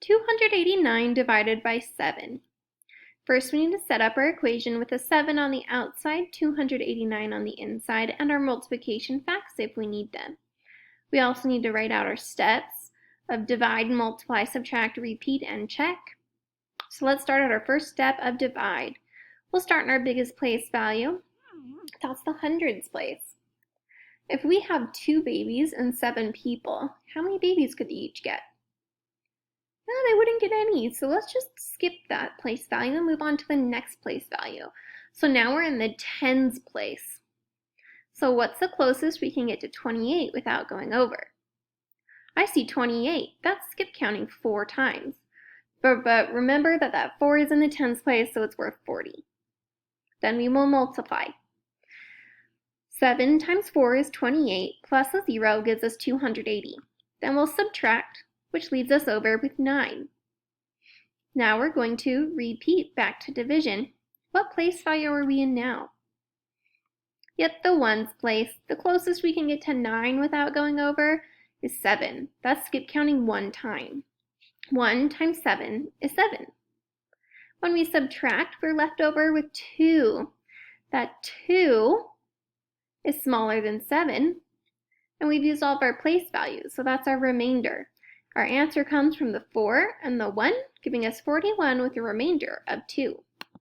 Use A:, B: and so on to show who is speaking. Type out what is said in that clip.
A: 289 divided by 7. First, we need to set up our equation with a 7 on the outside, 289 on the inside, and our multiplication facts if we need them. We also need to write out our steps of divide, multiply, subtract, repeat, and check. So let's start at our first step of divide. We'll start in our biggest place value. That's the hundreds place. If we have 2 babies and 7 people, how many babies could they each get? No, they wouldn't get any, so let's just skip that place value and move on to the next place value. So now we're in the tens place. So what's the closest we can get to 28 without going over? I see 28. That's skip counting 4 times. But remember that 4 is in the tens place, so it's worth 40. Then we will multiply. 7 times 4 is 28, plus a 0 gives us 280. Then we'll subtract, which leaves us over with 9. Now we're going to repeat back to division. What place value are we in now? Yet the ones place. The closest we can get to 9 without going over is 7. That's skip counting 1 time. 1 times 7 is 7. When we subtract, we're left over with 2. That 2 is smaller than 7, and we've used all of our place values, so that's our remainder. Our answer comes from the 4 and the 1, giving us 41 with a remainder of 2.